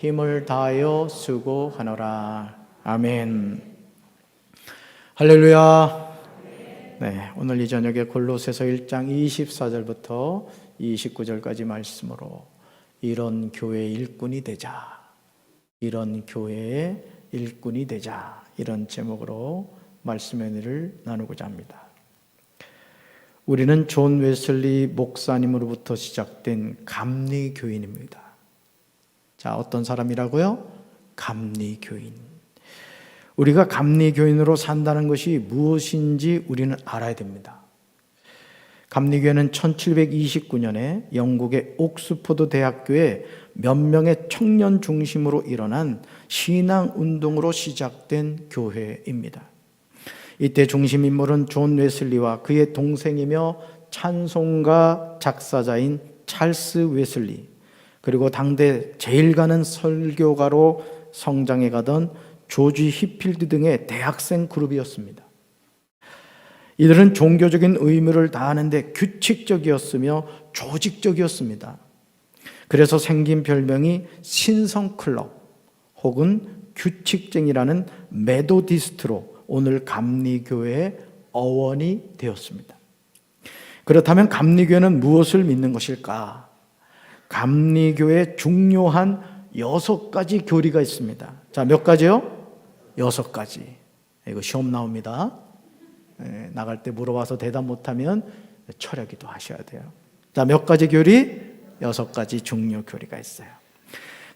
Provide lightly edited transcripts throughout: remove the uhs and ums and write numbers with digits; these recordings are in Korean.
힘을 다하여 수고하노라. 아멘. 할렐루야. 네, 오늘 이 저녁에 골로새서 1장 24절부터 29절까지 말씀으로 이런 교회의 일꾼이 되자, 이런 교회의 일꾼이 되자, 이런 제목으로 말씀의 은혜를 나누고자 합니다. 우리는 존 웨슬리 목사님으로부터 시작된 감리교인입니다. 자, 어떤 사람이라고요? 감리교인. 우리가 감리교인으로 산다는 것이 무엇인지 우리는 알아야 됩니다. 감리교회는 1729년에 영국의 옥스퍼드 대학교에 몇 명의 청년 중심으로 일어난 신앙운동으로 시작된 교회입니다. 이때 중심 인물은 존 웨슬리와 그의 동생이며 찬송가 작사자인 찰스 웨슬리, 그리고 당대 제일 가는 설교가로 성장해 가던 조지 히필드 등의 대학생 그룹이었습니다. 이들은 종교적인 의무를 다하는데 규칙적이었으며 조직적이었습니다. 그래서 생긴 별명이 신성클럽 혹은 규칙쟁이라는 메도디스트로 오늘 감리교회의 어원이 되었습니다. 그렇다면 감리교회는 무엇을 믿는 것일까? 감리교회에 중요한 6가지 교리가 있습니다. 자, 몇 가지요? 6가지. 이거 시험 나옵니다. 나갈 때 물어봐서 대답 못하면 철회기도 하셔야 돼요. 자, 몇 가지 교리? 6가지 중요 교리가 있어요.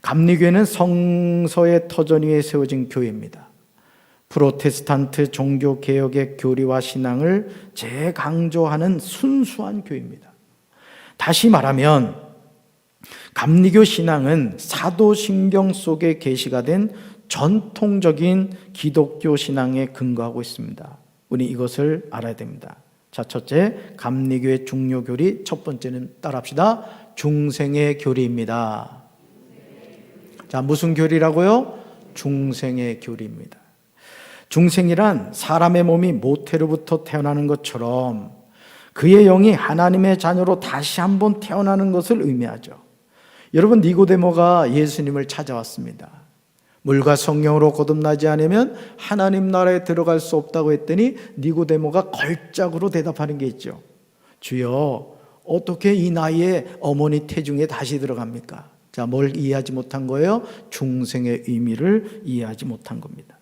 감리교회는 성서의 터전 위에 세워진 교회입니다. 프로테스탄트 종교개혁의 교리와 신앙을 재강조하는 순수한 교회입니다. 다시 말하면 감리교 신앙은 사도신경 속에 계시가 된 전통적인 기독교 신앙에 근거하고 있습니다. 우리 이것을 알아야 됩니다. 자, 첫째, 감리교의 중요 교리. 첫 번째는 따라합시다. 중생의 교리입니다. 자, 무슨 교리라고요? 중생의 교리입니다. 중생이란 사람의 몸이 모태로부터 태어나는 것처럼 그의 영이 하나님의 자녀로 다시 한번 태어나는 것을 의미하죠. 여러분, 니고데모가 예수님을 찾아왔습니다. 물과 성령으로 거듭나지 않으면 하나님 나라에 들어갈 수 없다고 했더니 니고데모가 걸작으로 대답하는 게 있죠. 주여, 어떻게 이 나이에 어머니 태중에 다시 들어갑니까? 자, 뭘 이해하지 못한 거예요? 중생의 의미를 이해하지 못한 겁니다.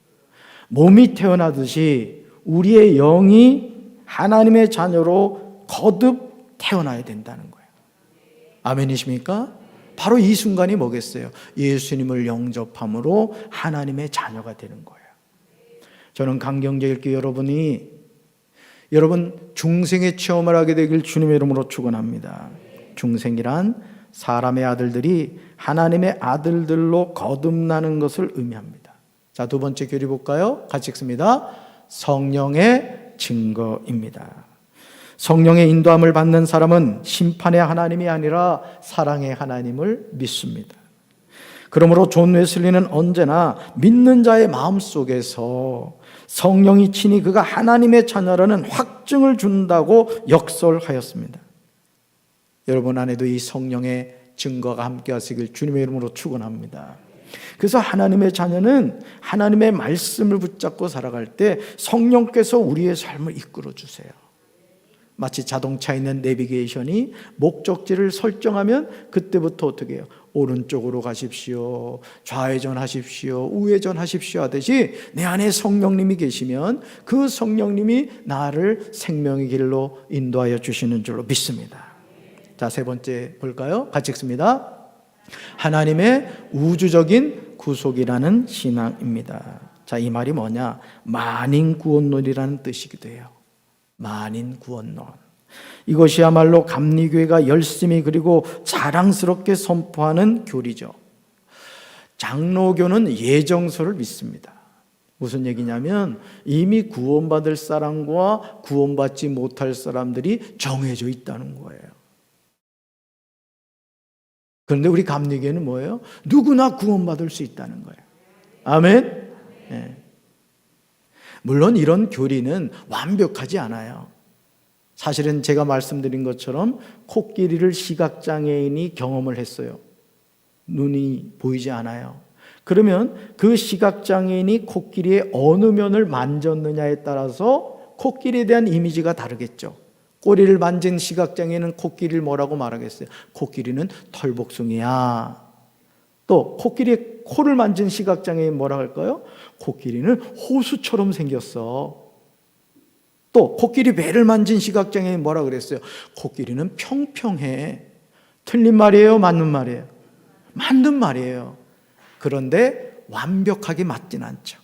몸이 태어나듯이 우리의 영이 하나님의 자녀로 거듭 태어나야 된다는 거예요. 아멘이십니까? 바로 이 순간이 뭐겠어요? 예수님을 영접함으로 하나님의 자녀가 되는 거예요. 저는 강경제일교 여러분 중생의 체험을 하게 되길 주님의 이름으로 축원합니다. 중생이란 사람의 아들들이 하나님의 아들들로 거듭나는 것을 의미합니다. 자, 두 번째 교리 볼까요? 같이 읽습니다. 성령의 증거입니다. 성령의 인도함을 받는 사람은 심판의 하나님이 아니라 사랑의 하나님을 믿습니다. 그러므로 존 웨슬리는 언제나 믿는 자의 마음속에서 성령이 친히 그가 하나님의 자녀라는 확증을 준다고 역설하였습니다. 여러분 안에도 이 성령의 증거가 함께 하시길 주님의 이름으로 축원합니다. 그래서 하나님의 자녀는 하나님의 말씀을 붙잡고 살아갈 때 성령께서 우리의 삶을 이끌어 주세요. 마치 자동차에 있는 내비게이션이 목적지를 설정하면 그때부터 어떻게 해요? 오른쪽으로 가십시오, 좌회전 하십시오, 우회전 하십시오 하듯이 내 안에 성령님이 계시면 그 성령님이 나를 생명의 길로 인도하여 주시는 줄로 믿습니다. 자, 세 번째 볼까요? 같이 읽습니다. 하나님의 우주적인 구속이라는 신앙입니다. 자, 이 말이 뭐냐? 만인 구원론이라는 뜻이기도 해요. 만인 구원론. 이것이야말로 감리교회가 열심히 그리고 자랑스럽게 선포하는 교리죠. 장로교는 예정서를 믿습니다. 무슨 얘기냐면 이미 구원받을 사람과 구원받지 못할 사람들이 정해져 있다는 거예요. 그런데 우리 감리교회는 뭐예요? 누구나 구원받을 수 있다는 거예요. 아멘? 네. 물론 이런 교리는 완벽하지 않아요. 사실은 제가 말씀드린 것처럼 코끼리를 시각장애인이 경험을 했어요. 눈이 보이지 않아요. 그러면 그 시각장애인이 코끼리의 어느 면을 만졌느냐에 따라서 코끼리에 대한 이미지가 다르겠죠. 꼬리를 만진 시각장애인은 코끼리를 뭐라고 말하겠어요? 코끼리는 털복숭이야. 또 코끼리의 코를 만진 시각장애인 뭐라고 할까요? 코끼리는 호수처럼 생겼어. 또 코끼리 배를 만진 시각장애인 뭐라고 그랬어요? 코끼리는 평평해. 틀린 말이에요? 맞는 말이에요? 맞는 말이에요. 그런데 완벽하게 맞진 않죠.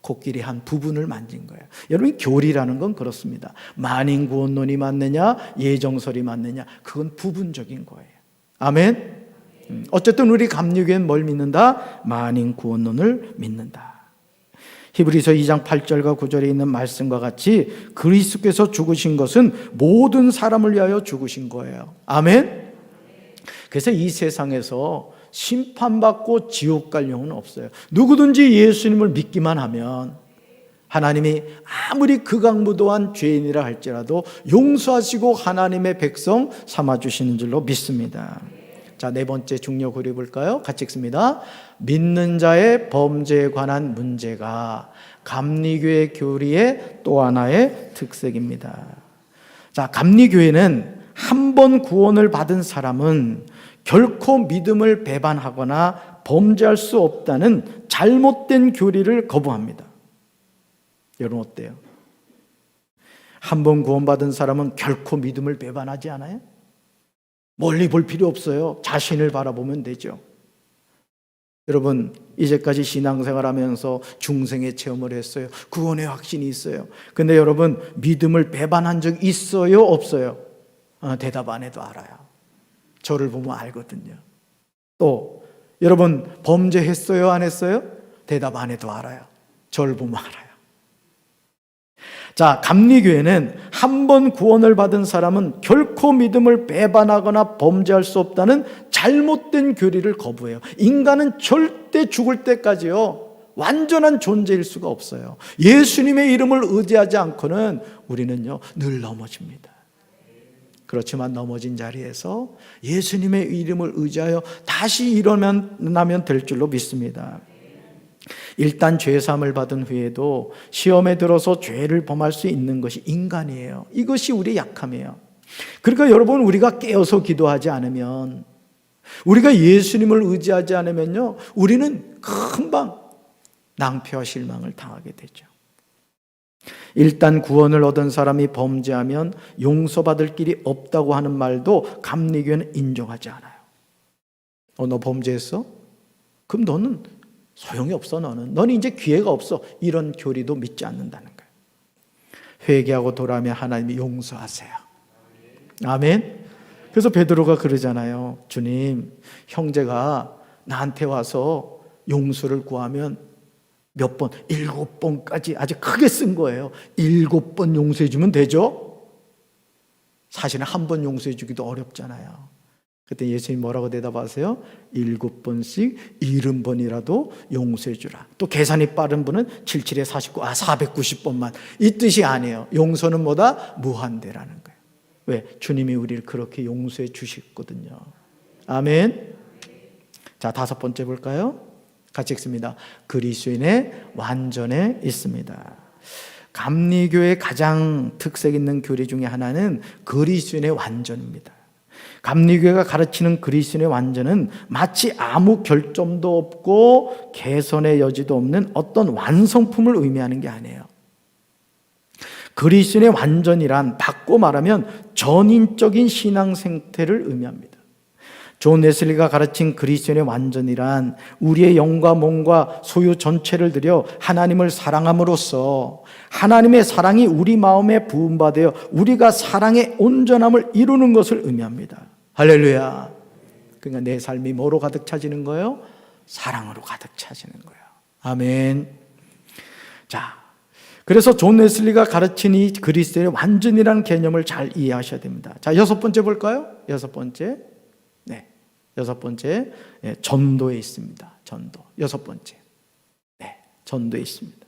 코끼리 한 부분을 만진 거예요. 여러분, 교리라는 건 그렇습니다. 만인구원론이 맞느냐, 예정설이 맞느냐, 그건 부분적인 거예요. 아멘? 어쨌든 우리 감리교회는 뭘 믿는다? 만인구원론을 믿는다. 히브리서 2장 8절과 9절에 있는 말씀과 같이 그리스도께서 죽으신 것은 모든 사람을 위하여 죽으신 거예요. 아멘? 그래서 이 세상에서 심판받고 지옥 갈 영혼은 없어요. 누구든지 예수님을 믿기만 하면 하나님이 아무리 극악무도한 죄인이라 할지라도 용서하시고 하나님의 백성 삼아주시는 줄로 믿습니다. 자, 네 번째 중요 고려 볼까요? 같이 읽습니다. 믿는 자의 범죄에 관한 문제가 감리교회 교리의 또 하나의 특색입니다. 자, 감리교회는 한 번 구원을 받은 사람은 결코 믿음을 배반하거나 범죄할 수 없다는 잘못된 교리를 거부합니다. 여러분 어때요? 한 번 구원받은 사람은 결코 믿음을 배반하지 않아요? 멀리 볼 필요 없어요. 자신을 바라보면 되죠. 여러분, 이제까지 신앙생활하면서 중생의 체험을 했어요. 구원의 확신이 있어요. 근데 여러분, 믿음을 배반한 적 있어요? 없어요? 대답 안 해도 알아요. 저를 보면 알거든요. 또 여러분, 범죄했어요? 안 했어요? 대답 안 해도 알아요. 저를 보면 알아요. 자, 감리교회는 한 번 구원을 받은 사람은 결코 믿음을 배반하거나 범죄할 수 없다는 잘못된 교리를 거부해요. 인간은 절대 죽을 때까지요, 완전한 존재일 수가 없어요. 예수님의 이름을 의지하지 않고는 우리는요, 늘 넘어집니다. 그렇지만 넘어진 자리에서 예수님의 이름을 의지하여 다시 일어나면 될 줄로 믿습니다. 일단 죄사함을 받은 후에도 시험에 들어서 죄를 범할 수 있는 것이 인간이에요. 이것이 우리의 약함이에요. 그러니까 여러분, 우리가 깨어서 기도하지 않으면, 우리가 예수님을 의지하지 않으면요, 우리는 금방 낭패와 실망을 당하게 되죠. 일단 구원을 얻은 사람이 범죄하면 용서받을 길이 없다고 하는 말도 감리교회는 인정하지 않아요. 너 범죄했어? 그럼 너는 소용이 없어. 너는 이제 기회가 없어. 이런 교리도 믿지 않는다는 거예요. 회개하고 돌아오면 하나님이 용서하세요. 아멘. 그래서 베드로가 그러잖아요. 주님, 형제가 나한테 와서 용서를 구하면 몇 번? 7번까지 아주 크게 쓴 거예요. 7번 용서해 주면 되죠? 사실은 한 번 용서해 주기도 어렵잖아요. 그때 예수님 뭐라고 대답하세요? 7번씩 70번이라도 용서해 주라. 또 계산이 빠른 분은 77에 49, 490번만. 이 뜻이 아니에요. 용서는 뭐다? 무한대라는 거예요. 왜? 주님이 우리를 그렇게 용서해 주셨거든요. 아멘. 자, 5번째 볼까요? 같이 읽습니다. 그리스도인의 완전에 있습니다. 감리교의 가장 특색 있는 교리 중에 하나는 그리스도인의 완전입니다. 감리교회가 가르치는 그리스도인의 완전은 마치 아무 결점도 없고 개선의 여지도 없는 어떤 완성품을 의미하는 게 아니에요. 그리스도인의 완전이란 바꿔 말하면 전인적인 신앙 생태를 의미합니다. 존 웨슬리가 가르친 그리스도인의 완전이란 우리의 영과 몸과 소유 전체를 들여 하나님을 사랑함으로써 하나님의 사랑이 우리 마음에 부음받아 우리가 사랑의 온전함을 이루는 것을 의미합니다. 할렐루야. 그러니까 내 삶이 뭐로 가득 차지는 거예요? 사랑으로 가득 차지는 거예요. 아멘. 자, 그래서 존 웨슬리가 가르친 이 그리스도인의 완전이라는 개념을 잘 이해하셔야 됩니다. 자, 6번째 볼까요? 6번째. 네. 6번째, 전도에 있습니다. 전도. 6번째. 네, 전도에 있습니다.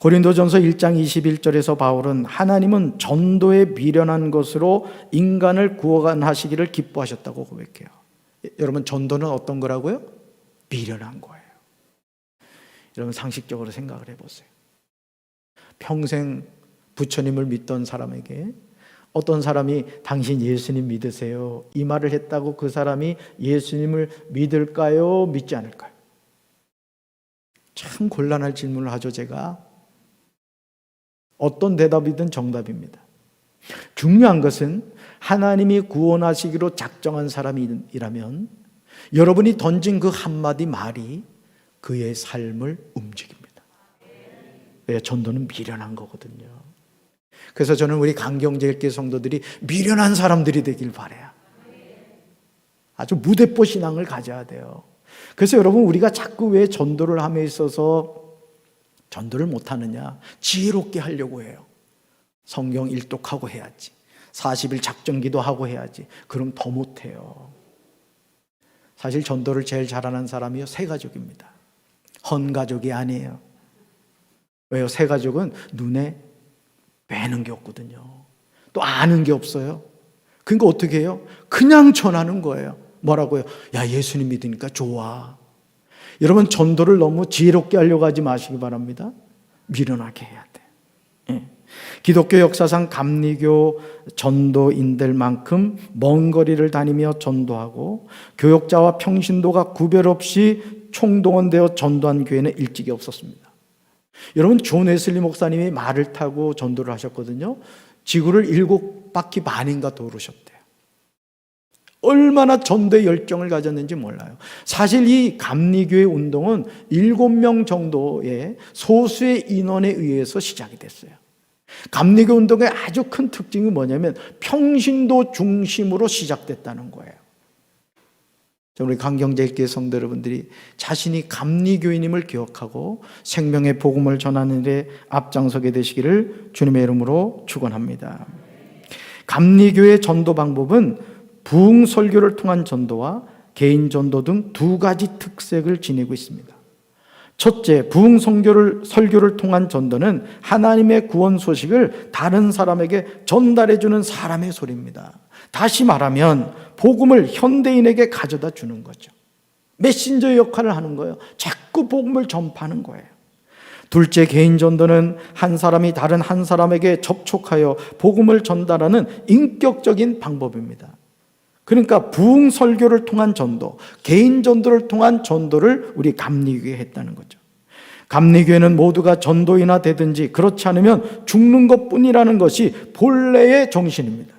고린도전서 1장 21절에서 바울은 하나님은 전도에 미련한 것으로 인간을 구원하시기를 기뻐하셨다고 고백해요. 여러분, 전도는 어떤 거라고요? 미련한 거예요. 여러분, 상식적으로 생각을 해보세요. 평생 부처님을 믿던 사람에게 어떤 사람이 당신 예수님 믿으세요, 이 말을 했다고 그 사람이 예수님을 믿을까요? 믿지 않을까요? 참 곤란할 질문을 하죠. 제가 어떤 대답이든 정답입니다. 중요한 것은 하나님이 구원하시기로 작정한 사람이라면 여러분이 던진 그 한마디 말이 그의 삶을 움직입니다. 왜? 전도는 미련한 거거든요. 그래서 저는 우리 강경제일교회 성도들이 미련한 사람들이 되길 바라요. 아주 무대뽀 신앙을 가져야 돼요. 그래서 여러분, 우리가 자꾸 왜 전도를 함에 있어서 전도를 못하느냐? 지혜롭게 하려고 해요. 성경 일독하고 해야지, 40일 작정기도 하고 해야지. 그럼 더 못해요. 사실 전도를 제일 잘하는 사람이요, 새가족입니다. 헌가족이 아니에요. 왜요? 새가족은 눈에 뵈는 게 없거든요. 또 아는 게 없어요. 그러니까 어떻게 해요? 그냥 전하는 거예요. 뭐라고요? 야, 예수님 믿으니까 좋아. 여러분, 전도를 너무 지혜롭게 하려고 하지 마시기 바랍니다. 미련하게 해야 돼. 예. 기독교 역사상 감리교 전도인들만큼 먼 거리를 다니며 전도하고 교역자와 평신도가 구별 없이 총동원되어 전도한 교회는 일찍이 없었습니다. 여러분, 존 웨슬리 목사님이 말을 타고 전도를 하셨거든요. 지구를 7바퀴 반인가 도르셨대요. 얼마나 전도에 열정을 가졌는지 몰라요. 사실 이 감리교회 운동은 7명 정도의 소수의 인원에 의해서 시작이 됐어요. 감리교 운동의 아주 큰 특징이 뭐냐면 평신도 중심으로 시작됐다는 거예요. 우리 강경제일교회 성도 여러분들이 자신이 감리교인임을 기억하고 생명의 복음을 전하는 데 앞장서게 되시기를 주님의 이름으로 축원합니다. 감리교의 전도 방법은 부흥 설교를 통한 전도와 개인 전도 등 두 가지 특색을 지니고 있습니다. 첫째, 부흥 설교를 통한 전도는 하나님의 구원 소식을 다른 사람에게 전달해 주는 사람의 소리입니다. 다시 말하면 복음을 현대인에게 가져다 주는 거죠. 메신저 역할을 하는 거예요. 자꾸 복음을 전파하는 거예요. 둘째, 개인 전도는 한 사람이 다른 한 사람에게 접촉하여 복음을 전달하는 인격적인 방법입니다. 그러니까 부흥 설교를 통한 전도, 개인 전도를 통한 전도를 우리 감리교회에 했다는 거죠. 감리교회는 모두가 전도인화 되든지 그렇지 않으면 죽는 것뿐이라는 것이 본래의 정신입니다.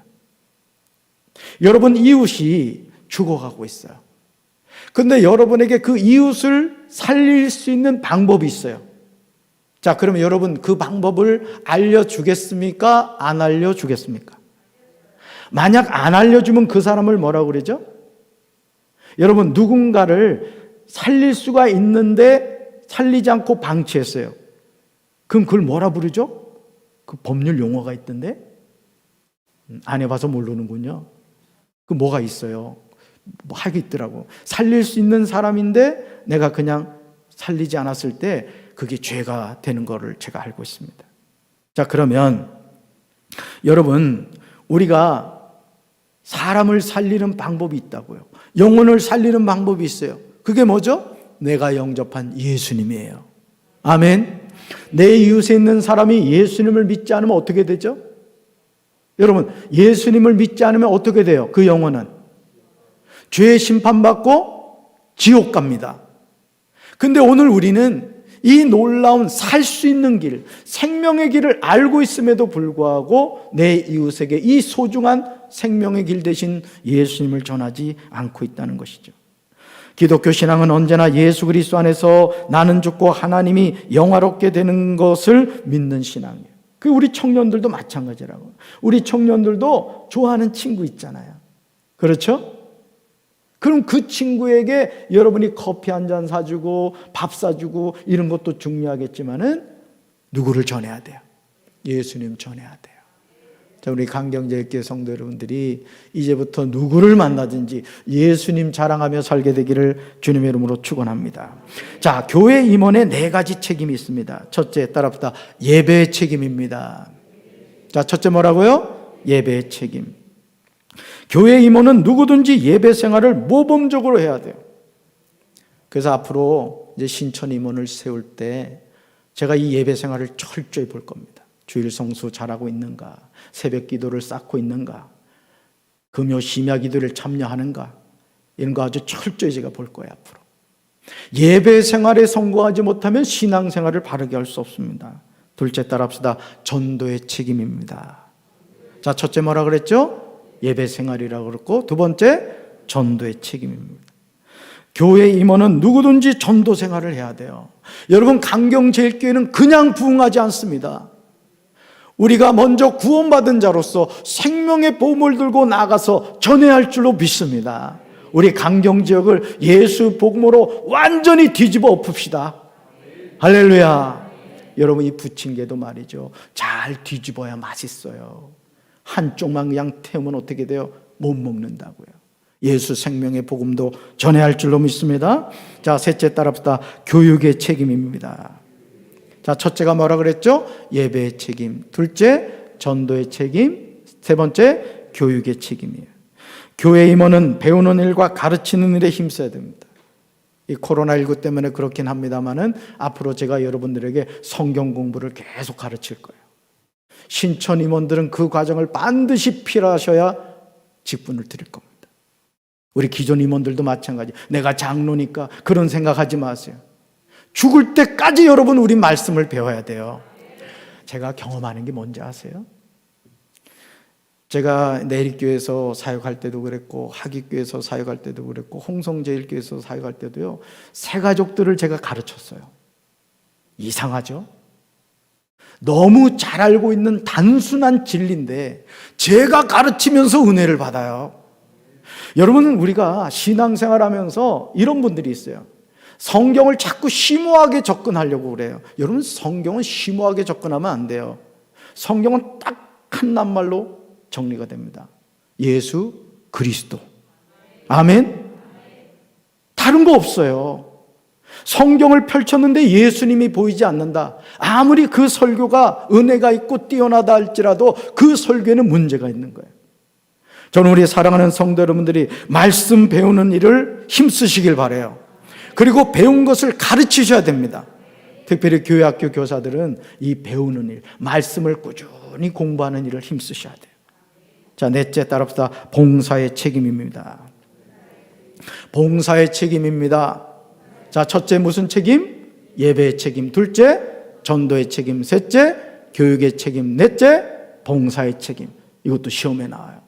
여러분, 이웃이 죽어가고 있어요. 그런데 여러분에게 그 이웃을 살릴 수 있는 방법이 있어요. 자, 그러면 여러분, 그 방법을 알려주겠습니까? 안 알려주겠습니까? 만약 안 알려주면 그 사람을 뭐라고 그러죠? 여러분, 누군가를 살릴 수가 있는데 살리지 않고 방치했어요. 그럼 그걸 뭐라 부르죠? 그 법률 용어가 있던데? 안 해봐서 모르는군요. 그 뭐가 있어요? 뭐 하게 있더라고. 살릴 수 있는 사람인데 내가 그냥 살리지 않았을 때 그게 죄가 되는 거를 제가 알고 있습니다. 자, 그러면 여러분, 우리가 사람을 살리는 방법이 있다고요. 영혼을 살리는 방법이 있어요. 그게 뭐죠? 내가 영접한 예수님이에요. 아멘. 내 이웃에 있는 사람이 예수님을 믿지 않으면 어떻게 되죠? 여러분, 예수님을 믿지 않으면 어떻게 돼요? 그 영혼은 죄의 심판받고 지옥 갑니다. 근데 오늘 우리는 이 놀라운 살 수 있는 길, 생명의 길을 알고 있음에도 불구하고 내 이웃에게 이 소중한 생명의 길 대신 예수님을 전하지 않고 있다는 것이죠. 기독교 신앙은 언제나 예수 그리스도 안에서 나는 죽고 하나님이 영화롭게 되는 것을 믿는 신앙이에요. 그 우리 청년들도 마찬가지라고. 우리 청년들도 좋아하는 친구 있잖아요. 그렇죠? 그럼 그 친구에게 여러분이 커피 한 잔 사주고 밥 사주고 이런 것도 중요하겠지만은 누구를 전해야 돼요? 예수님 전해야 돼요. 자, 우리 강경제일교회 성도 여러분들이 이제부터 누구를 만나든지 예수님 자랑하며 살게 되기를 주님의 이름으로 축원합니다. 자, 교회 임원의 4가지 책임이 있습니다. 첫째, 따라붙다 예배의 책임입니다. 자, 첫째 뭐라고요? 예배의 책임. 교회 임원은 누구든지 예배 생활을 모범적으로 해야 돼요. 그래서 앞으로 이제 신천 임원을 세울 때 제가 이 예배 생활을 철저히 볼 겁니다. 주일 성수 잘하고 있는가, 새벽 기도를 쌓고 있는가, 금요 심야 기도를 참여하는가, 이런 거 아주 철저히 제가 볼 거예요. 앞으로 예배 생활에 성공하지 못하면 신앙 생활을 바르게 할 수 없습니다. 둘째 따라합시다. 전도의 책임입니다. 자, 첫째 뭐라 그랬죠? 예배 생활이라고 그랬고, 두 번째 전도의 책임입니다. 교회 임원은 누구든지 전도 생활을 해야 돼요. 여러분, 강경제일교회는 그냥 부흥하지 않습니다. 우리가 먼저 구원받은 자로서 생명의 복음을 들고 나가서 전해야 할 줄로 믿습니다. 우리 강경지역을 예수 복음으로 완전히 뒤집어 엎읍시다. 할렐루야. 여러분, 이 부침개도 말이죠, 잘 뒤집어야 맛있어요. 한쪽만 그냥 태우면 어떻게 돼요? 못 먹는다고요. 예수 생명의 복음도 전해야 할 줄로 믿습니다. 자, 셋째 따라붙다. 교육의 책임입니다. 자, 첫째가 뭐라 그랬죠? 예배의 책임. 둘째, 전도의 책임. 세 번째, 교육의 책임이에요. 교회 임원은 배우는 일과 가르치는 일에 힘써야 됩니다. 이 코로나19 때문에 그렇긴 합니다만은 앞으로 제가 여러분들에게 성경 공부를 계속 가르칠 거예요. 신천 임원들은 그 과정을 반드시 필요하셔야 직분을 드릴 겁니다. 우리 기존 임원들도 마찬가지. 내가 장로니까 그런 생각하지 마세요. 죽을 때까지 여러분 우리 말씀을 배워야 돼요. 제가 경험하는 게 뭔지 아세요? 제가 내립교회에서 사역할 때도 그랬고, 하깃교회에서 사역할 때도 그랬고, 홍성제일교회에서 사역할 때도요, 새 가족들을 제가 가르쳤어요. 이상하죠? 너무 잘 알고 있는 단순한 진리인데 제가 가르치면서 은혜를 받아요. 여러분, 우리가 신앙생활하면서 이런 분들이 있어요. 성경을 자꾸 심오하게 접근하려고 그래요. 여러분, 성경은 심오하게 접근하면 안 돼요. 성경은 딱 한 낱말로 정리가 됩니다. 예수 그리스도. 아멘. 다른 거 없어요. 성경을 펼쳤는데 예수님이 보이지 않는다. 아무리 그 설교가 은혜가 있고 뛰어나다 할지라도 그 설교에는 문제가 있는 거예요. 저는 우리 사랑하는 성도 여러분들이 말씀 배우는 일을 힘쓰시길 바라요. 그리고 배운 것을 가르치셔야 됩니다. 특별히 교회학교 교사들은 이 배우는 일, 말씀을 꾸준히 공부하는 일을 힘쓰셔야 돼요. 자, 넷째 따라합시다. 봉사의 책임입니다. 봉사의 책임입니다. 자, 첫째 무슨 책임? 예배의 책임. 둘째, 전도의 책임. 셋째, 교육의 책임. 넷째, 봉사의 책임. 이것도 시험에 나와요.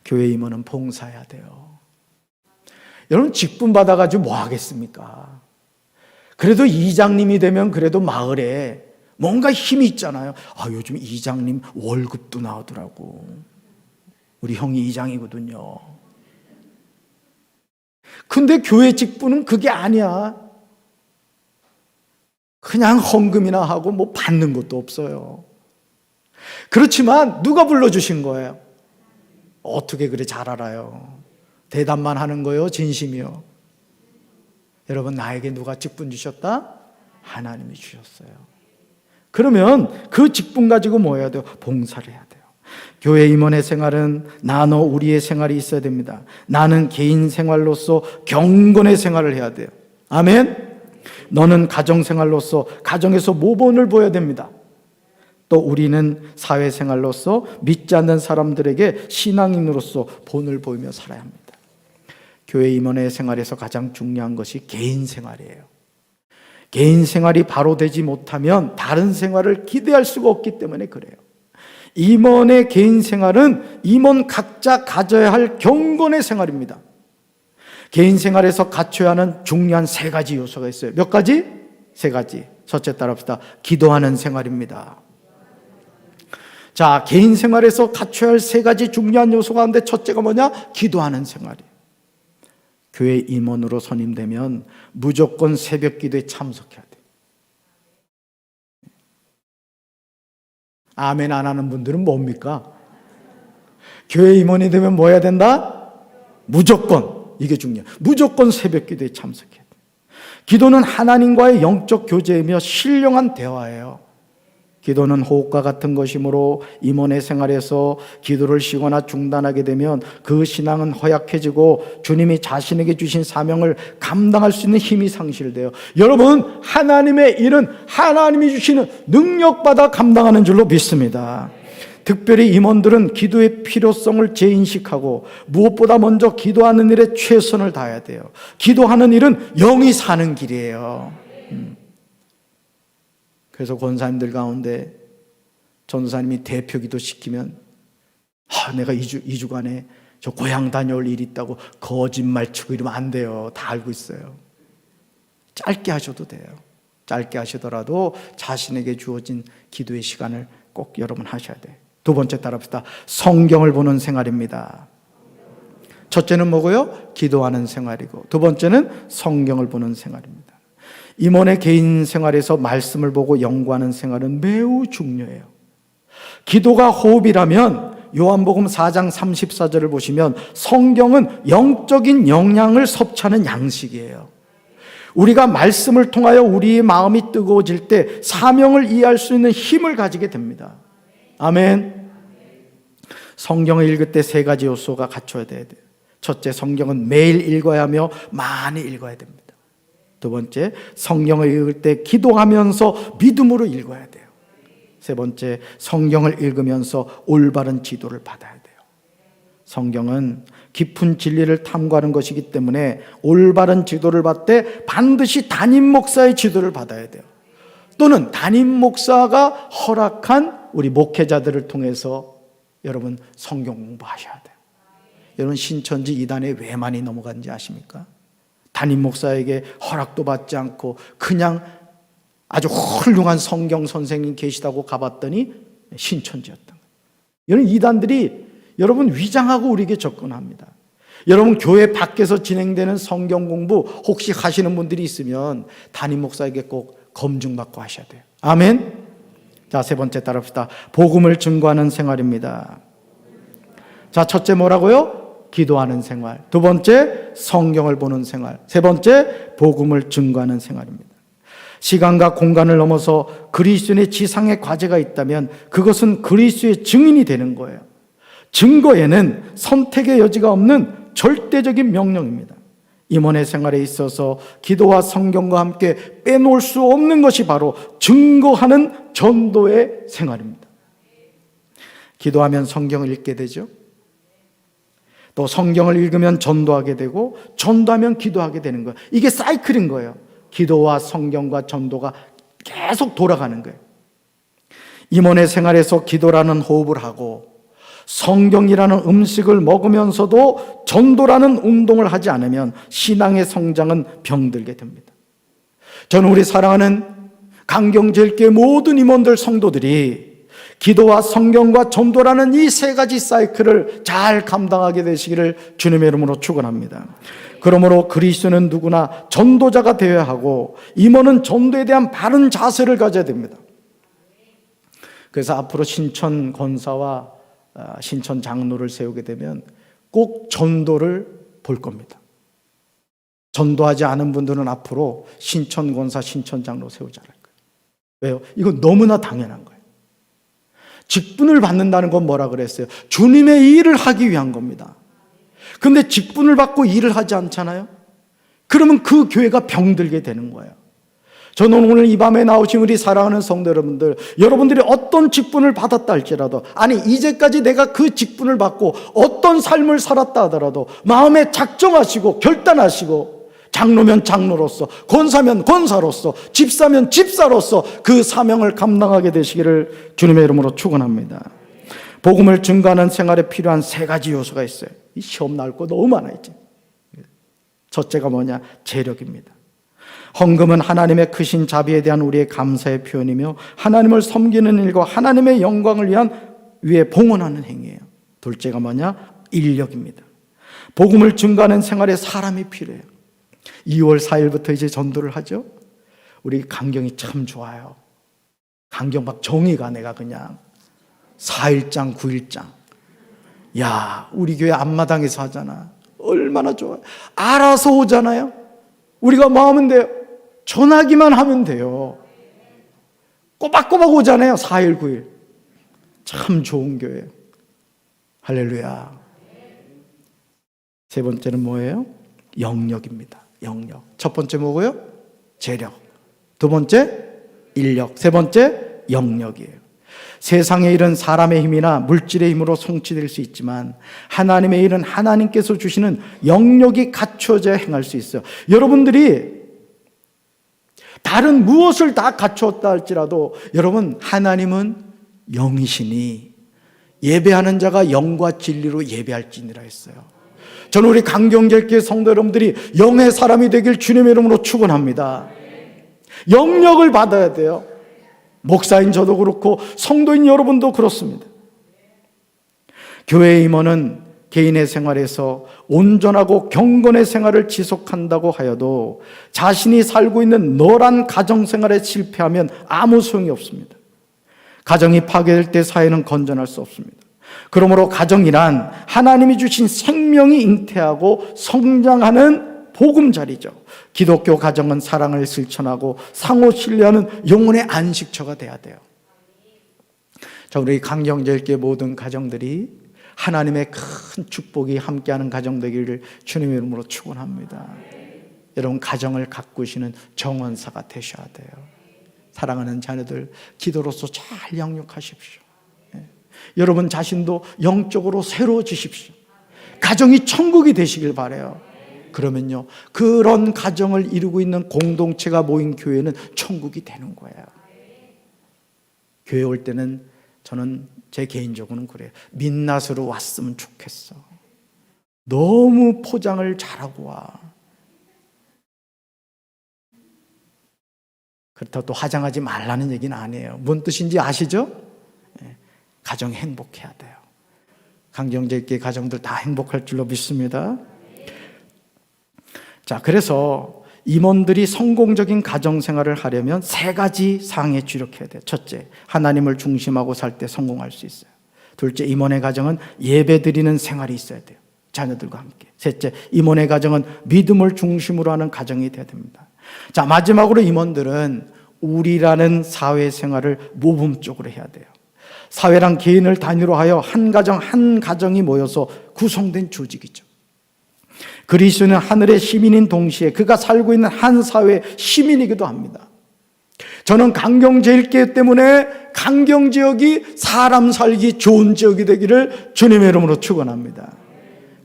교회 임원은 봉사해야 돼요. 여러분, 직분 받아가지고 뭐 하겠습니까? 그래도 이장님이 되면 그래도 마을에 뭔가 힘이 있잖아요. 아, 요즘 이장님 월급도 나오더라고. 우리 형이 이장이거든요. 근데 교회 직분은 그게 아니야. 그냥 헌금이나 하고 뭐 받는 것도 없어요. 그렇지만 누가 불러주신 거예요? 어떻게 그래 잘 알아요? 대답만 하는 거요? 진심이요? 여러분, 나에게 누가 직분 주셨다? 하나님이 주셨어요. 그러면 그 직분 가지고 뭐 해야 돼요? 봉사를 해야 돼요. 교회 임원의 생활은 나너 우리의 생활이 있어야 됩니다. 나는 개인 생활로서 경건의 생활을 해야 돼요. 아멘. 너는 가정 생활로서 가정에서 모범을 보여야 됩니다. 또 우리는 사회생활로서 믿지 않는 사람들에게 신앙인으로서 본을 보이며 살아야 합니다. 교회 임원의 생활에서 가장 중요한 것이 개인 생활이에요. 개인 생활이 바로 되지 못하면 다른 생활을 기대할 수가 없기 때문에 그래요. 임원의 개인 생활은 임원 각자 가져야 할 경건의 생활입니다. 개인 생활에서 갖춰야 하는 중요한 세 가지 요소가 있어요. 몇 가지? 세 가지. 첫째 따라합시다. 기도하는 생활입니다. 자, 개인 생활에서 갖춰야 할 세 가지 중요한 요소 가운데 첫째가 뭐냐? 기도하는 생활이에요. 교회 임원으로 선임되면 무조건 새벽 기도에 참석해야 돼요. 아멘 안 하는 분들은 뭡니까? 교회 임원이 되면 뭐 해야 된다? 무조건, 이게 중요해요. 무조건 새벽 기도에 참석해야 돼요. 기도는 하나님과의 영적 교제이며 신령한 대화예요. 기도는 호흡과 같은 것이므로 임원의 생활에서 기도를 쉬거나 중단하게 되면 그 신앙은 허약해지고 주님이 자신에게 주신 사명을 감당할 수 있는 힘이 상실돼요. 여러분, 하나님의 일은 하나님이 주시는 능력받아 감당하는 줄로 믿습니다. 특별히 임원들은 기도의 필요성을 재인식하고 무엇보다 먼저 기도하는 일에 최선을 다해야 돼요. 기도하는 일은 영이 사는 길이에요. 그래서 권사님들 가운데 전도사님이 대표 기도 시키면 내가 2주간에 저 고향 다녀올 일이 있다고 거짓말 치고 이러면 안 돼요. 다 알고 있어요. 짧게 하셔도 돼요. 짧게 하시더라도 자신에게 주어진 기도의 시간을 꼭 여러분 하셔야 돼요. 두 번째 따라합시다. 성경을 보는 생활입니다. 첫째는 뭐고요? 기도하는 생활이고, 두 번째는 성경을 보는 생활입니다. 임원의 개인 생활에서 말씀을 보고 연구하는 생활은 매우 중요해요. 기도가 호흡이라면 요한복음 4장 34절을 보시면 성경은 영적인 영양을 섭취하는 양식이에요. 우리가 말씀을 통하여 우리의 마음이 뜨거워질 때 사명을 이해할 수 있는 힘을 가지게 됩니다. 아멘. 성경을 읽을 때 세 가지 요소가 갖춰야 돼요. 첫째, 성경은 매일 읽어야 하며 많이 읽어야 됩니다. 두 번째, 성경을 읽을 때 기도하면서 믿음으로 읽어야 돼요. 세 번째, 성경을 읽으면서 올바른 지도를 받아야 돼요. 성경은 깊은 진리를 탐구하는 것이기 때문에 올바른 지도를 받을 때 반드시 담임 목사의 지도를 받아야 돼요. 또는 담임 목사가 허락한 우리 목회자들을 통해서 여러분 성경 공부하셔야 돼요. 여러분, 신천지 이단에 왜 많이 넘어간지 아십니까? 담임 목사에게 허락도 받지 않고 그냥 아주 훌륭한 성경 선생님 계시다고 가봤더니 신천지였던 거예요. 여러분, 이단들이 여러분 위장하고 우리에게 접근합니다. 여러분, 교회 밖에서 진행되는 성경 공부 혹시 하시는 분들이 있으면 담임 목사에게 꼭 검증받고 하셔야 돼요. 아멘. 자, 세 번째 따라합시다. 복음을 증거하는 생활입니다. 자, 첫째 뭐라고요? 기도하는 생활. 두 번째, 성경을 보는 생활. 세 번째, 복음을 증거하는 생활입니다. 시간과 공간을 넘어서 그리스도인의 지상의 과제가 있다면 그것은 그리스도의 증인이 되는 거예요. 증거에는 선택의 여지가 없는 절대적인 명령입니다. 임원의 생활에 있어서 기도와 성경과 함께 빼놓을 수 없는 것이 바로 증거하는 전도의 생활입니다. 기도하면 성경을 읽게 되죠. 또 성경을 읽으면 전도하게 되고, 전도하면 기도하게 되는 거예요. 이게 사이클인 거예요. 기도와 성경과 전도가 계속 돌아가는 거예요. 임원의 생활에서 기도라는 호흡을 하고 성경이라는 음식을 먹으면서도 전도라는 운동을 하지 않으면 신앙의 성장은 병들게 됩니다. 저는 우리 사랑하는 강경제일교회 모든 임원들 성도들이 기도와 성경과 전도라는 이 세 가지 사이클을 잘 감당하게 되시기를 주님의 이름으로 축원합니다. 그러므로 그리스도는 누구나 전도자가 되어야 하고 임원은 전도에 대한 바른 자세를 가져야 됩니다. 그래서 앞으로 신천 권사와 신천 장로를 세우게 되면 꼭 전도를 볼 겁니다. 전도하지 않은 분들은 앞으로 신천 권사, 신천 장로 세우지 않을 거예요. 왜요? 이건 너무나 당연한 거예요. 직분을 받는다는 건 뭐라 그랬어요? 주님의 일을 하기 위한 겁니다. 그런데 직분을 받고 일을 하지 않잖아요? 그러면 그 교회가 병들게 되는 거예요. 저는 오늘 이 밤에 나오신 우리 사랑하는 성도 여러분들, 여러분들이 어떤 직분을 받았다 할지라도, 아니 이제까지 내가 그 직분을 받고 어떤 삶을 살았다 하더라도 마음에 작정하시고 결단하시고, 장로면 장로로서, 권사면 권사로서, 집사면 집사로서 그 사명을 감당하게 되시기를 주님의 이름으로 축원합니다. 복음을 증거하는 생활에 필요한 세 가지 요소가 있어요. 이 시험 나올 거 너무 많아 이제. 첫째가 뭐냐? 재력입니다. 헌금은 하나님의 크신 자비에 대한 우리의 감사의 표현이며 하나님을 섬기는 일과 하나님의 영광을 위해 봉헌하는 행위예요. 둘째가 뭐냐? 인력입니다. 복음을 증거하는 생활에 사람이 필요해요. 2월 4일부터 이제 전도를 하죠. 우리 강경이 참 좋아요. 강경 막 정의가 내가 그냥 4일장 9일장. 야, 우리 교회 앞마당에서 하잖아. 얼마나 좋아요. 알아서 오잖아요. 우리가 뭐 하면 돼요? 전하기만 하면 돼요. 꼬박꼬박 오잖아요. 4일, 9일. 참 좋은 교회예요. 할렐루야. 세 번째는 뭐예요? 영역입니다. 영역. 첫 번째 뭐고요? 재력. 두 번째 인력. 세 번째 영역이에요. 세상의 일은 사람의 힘이나 물질의 힘으로 성취될 수 있지만 하나님의 일은 하나님께서 주시는 영역이 갖춰져야 행할 수 있어요. 여러분들이 다른 무엇을 다 갖추었다 할지라도 여러분, 하나님은 영이시니 예배하는 자가 영과 진리로 예배할지니라 했어요. 저는 우리 강경제일교회 성도 여러분들이 영의 사람이 되길 주님의 이름으로 축원합니다. 영역을 받아야 돼요. 목사인 저도 그렇고 성도인 여러분도 그렇습니다. 교회 임원은 개인의 생활에서 온전하고 경건의 생활을 지속한다고 하여도 자신이 살고 있는 노란 가정생활에 실패하면 아무 소용이 없습니다. 가정이 파괴될 때 사회는 건전할 수 없습니다. 그러므로 가정이란 하나님이 주신 생명이 잉태하고 성장하는 보금자리죠. 기독교 가정은 사랑을 실천하고 상호 신뢰하는 영혼의 안식처가 돼야 돼요. 자, 우리 강경제일교회 모든 가정들이 하나님의 큰 축복이 함께하는 가정 되기를 주님의 이름으로 축원합니다. 여러분, 가정을 가꾸시는 정원사가 되셔야 돼요. 사랑하는 자녀들, 기도로서 잘 양육하십시오. 여러분 자신도 영적으로 새로워지십시오. 가정이 천국이 되시길 바라요. 그러면요, 그런 가정을 이루고 있는 공동체가 모인 교회는 천국이 되는 거예요. 교회 올 때는 저는 제 개인적으로는 그래요. 민낯으로 왔으면 좋겠어. 너무 포장을 잘하고 와. 그렇다고 또 화장하지 말라는 얘기는 아니에요. 뭔 뜻인지 아시죠? 가정이 행복해야 돼요. 강경제일교회 가정들 다 행복할 줄로 믿습니다. 자, 그래서 임원들이 성공적인 가정생활을 하려면 세 가지 사항에 주력해야 돼요. 첫째, 하나님을 중심하고 살 때 성공할 수 있어요. 둘째, 임원의 가정은 예배드리는 생활이 있어야 돼요. 자녀들과 함께. 셋째, 임원의 가정은 믿음을 중심으로 하는 가정이 돼야 됩니다. 자, 마지막으로 임원들은 우리라는 사회생활을 모범적으로 해야 돼요. 사회란 개인을 단위로 하여 한 가정 한 가정이 모여서 구성된 조직이죠. 그리스도는 하늘의 시민인 동시에 그가 살고 있는 한 사회의 시민이기도 합니다. 저는 강경제일교회 때문에 강경지역이 사람 살기 좋은 지역이 되기를 주님의 이름으로 축원합니다.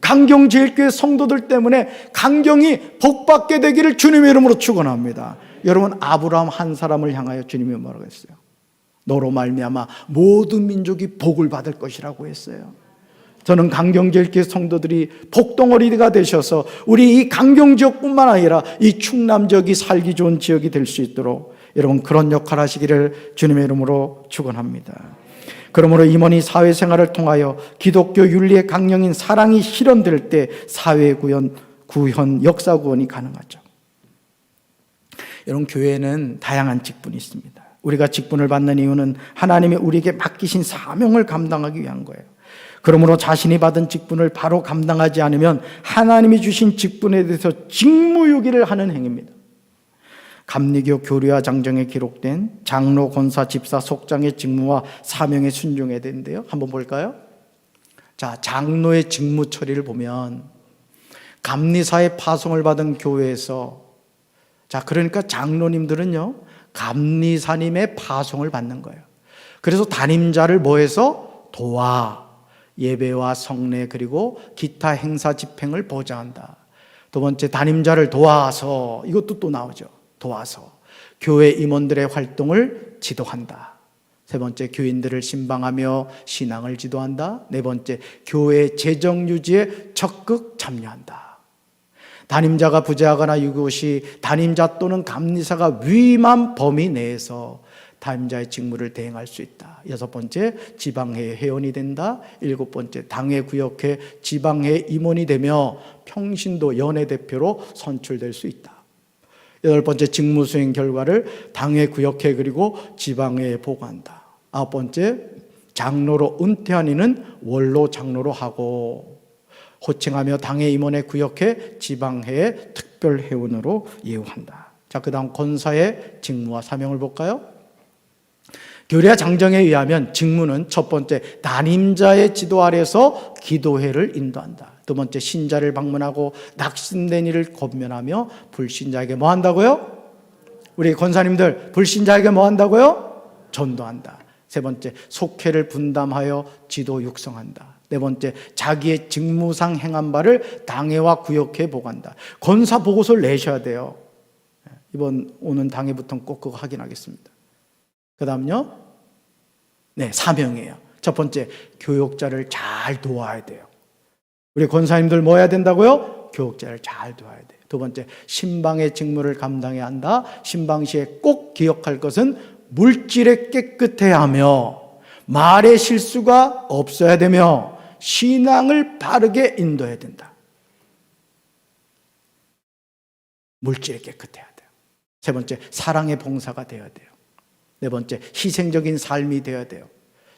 강경제일교회 성도들 때문에 강경이 복받게 되기를 주님의 이름으로 축원합니다. 여러분, 아브라함 한 사람을 향하여 주님이 뭐라고 했어요? 너로 말미암아 모든 민족이 복을 받을 것이라고 했어요. 저는 강경제일교회 성도들이 복덩어리가 되셔서 우리 이 강경지역뿐만 아니라 이 충남 지역이 살기 좋은 지역이 될 수 있도록 여러분 그런 역할을 하시기를 주님의 이름으로 축원합니다. 그러므로 임원이 사회생활을 통하여 기독교 윤리의 강령인 사랑이 실현될 때 사회 구현, 역사 구원이 가능하죠. 여러분, 교회에는 다양한 직분이 있습니다. 우리가 직분을 받는 이유는 하나님이 우리에게 맡기신 사명을 감당하기 위한 거예요. 그러므로 자신이 받은 직분을 바로 감당하지 않으면 하나님이 주신 직분에 대해서 직무유기를 하는 행위입니다. 감리교 교리와 장정에 기록된 장로, 권사, 집사, 속장의 직무와 사명에 순종해야 되는데요. 한번 볼까요? 자, 장로의 직무 처리를 보면 감리사의 파송을 받은 교회에서, 자, 그러니까 장로님들은요, 감리사님의 파송을 받는 거예요. 그래서 담임자를 뭐해서 도와 예배와 성례 그리고 기타 행사 집행을 보장한다. 두 번째, 담임자를 도와서, 이것도 또 나오죠. 도와서 교회 임원들의 활동을 지도한다. 세 번째, 교인들을 신방하며 신앙을 지도한다. 네 번째, 교회 재정 유지에 적극 참여한다. 담임자가 부재하거나 이것이 담임자 또는 감리사가 위임한 범위 내에서 담임자의 직무를 대행할 수 있다. 여섯 번째, 지방회 회원이 된다. 일곱 번째, 당회 구역회 지방회 임원이 되며 평신도 연회 대표로 선출될 수 있다. 여덟 번째, 직무 수행 결과를 당회 구역회 그리고 지방회에 보고한다. 아홉 번째, 장로로 은퇴한 이는 원로 장로로 하고 호칭하며 당회 임원회 구역회 지방회의 특별회원으로 예우한다. 자, 그 다음 권사의 직무와 사명을 볼까요? 교례 장정에 의하면 직무는 첫 번째, 담임자의 지도 아래서 기도회를 인도한다. 두 번째, 신자를 방문하고 낙심된 일을 권면하며 불신자에게 뭐 한다고요? 우리 권사님들 불신자에게 뭐 한다고요? 전도한다. 세 번째, 속회를 분담하여 지도 육성한다. 네 번째, 자기의 직무상 행한 바를 당회와 구역회에 보고한다. 권사 보고서를 내셔야 돼요. 이번 오는 당회부터 꼭 그거 확인하겠습니다. 그 다음요, 네, 사명이에요. 첫 번째, 교역자를 잘 도와야 돼요. 우리 권사님들 뭐 해야 된다고요? 교역자를 잘 도와야 돼요. 두 번째, 신방의 직무를 감당해야 한다. 신방 시에 꼭 기억할 것은 물질에 깨끗해야 하며 말의 실수가 없어야 되며 신앙을 바르게 인도해야 된다. 물질에 깨끗해야 돼요. 세 번째, 사랑의 봉사가 되어야 돼요. 네 번째, 희생적인 삶이 되어야 돼요.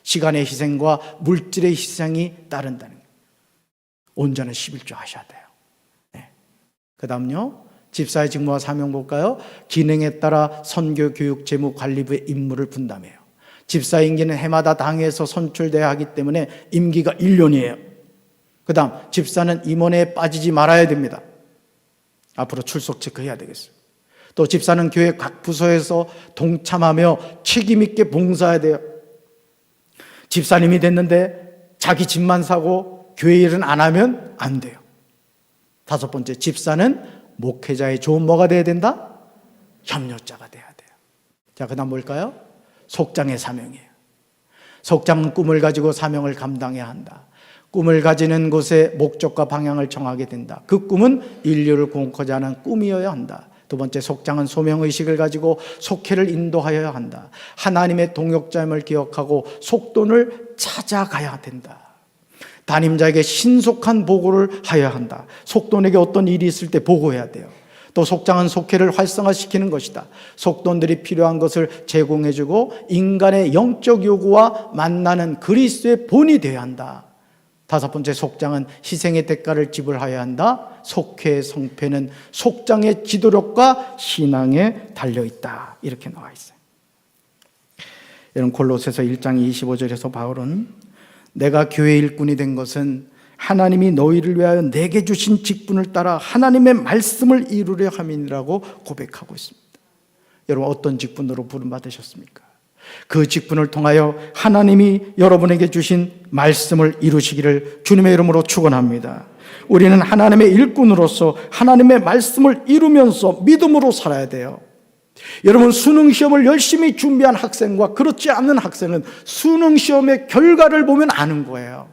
시간의 희생과 물질의 희생이 따른다는 거예요. 온전한 11조 하셔야 돼요. 네. 그 다음요, 집사의 직무와 사명 볼까요? 기능에 따라 선교, 교육, 재무, 관리부의 임무를 분담해요. 집사 임기는 해마다 당에서 선출돼야 하기 때문에 임기가 1년이에요. 그 다음, 집사는 임원회에 빠지지 말아야 됩니다. 앞으로 출석 체크해야 되겠어요. 또 집사는 교회 각 부서에서 동참하며 책임있게 봉사해야 돼요. 집사님이 됐는데 자기 집만 사고 교회 일은 안 하면 안 돼요. 다섯 번째, 집사는 목회자의 좋은 뭐가 돼야 된다? 협력자가 돼야 돼요. 자, 그 다음 뭘까요? 속장의 사명이에요. 속장은 꿈을 가지고 사명을 감당해야 한다. 꿈을 가지는 곳에 목적과 방향을 정하게 된다. 그 꿈은 인류를 공고자 하는 꿈이어야 한다. 두 번째, 속장은 소명의식을 가지고 속회를 인도하여야 한다. 하나님의 동역자임을 기억하고 속돈을 찾아가야 된다. 담임자에게 신속한 보고를 하여야 한다. 속돈에게 어떤 일이 있을 때 보고해야 돼요. 또 속장은 속회를 활성화시키는 것이다. 속돈들이 필요한 것을 제공해주고 인간의 영적 요구와 만나는 그리스도의 본이 되어야 한다. 다섯 번째, 속장은 희생의 대가를 지불하여야 한다. 속회의 성패는 속장의 지도력과 신앙에 달려있다. 이렇게 나와 있어요. 여러분, 골로새서 1장 25절에서 바울은 내가 교회 일꾼이 된 것은 하나님이 너희를 위하여 내게 주신 직분을 따라 하나님의 말씀을 이루려 함이라고 고백하고 있습니다. 여러분, 어떤 직분으로 부름받으셨습니까? 그 직분을 통하여 하나님이 여러분에게 주신 말씀을 이루시기를 주님의 이름으로 축원합니다. 우리는 하나님의 일꾼으로서 하나님의 말씀을 이루면서 믿음으로 살아야 돼요. 여러분, 수능시험을 열심히 준비한 학생과 그렇지 않은 학생은 수능시험의 결과를 보면 아는 거예요.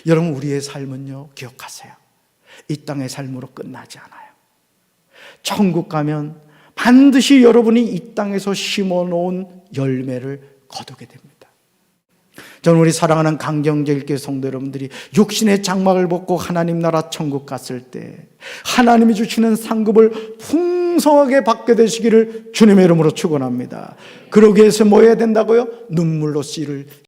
여러분, 우리의 삶은요, 기억하세요. 이 땅의 삶으로 끝나지 않아요. 천국 가면 반드시 여러분이 이 땅에서 심어놓은 열매를 거두게 됩니다. 저는 우리 사랑하는 강경제일교회 성도 여러분들이 육신의 장막을 벗고 하나님 나라 천국 갔을 때 하나님이 주시는 상급을 풍성하게 받게 되시기를 주님의 이름으로 축원합니다. 그러기 위해서 뭐 해야 된다고요? 눈물로 씨를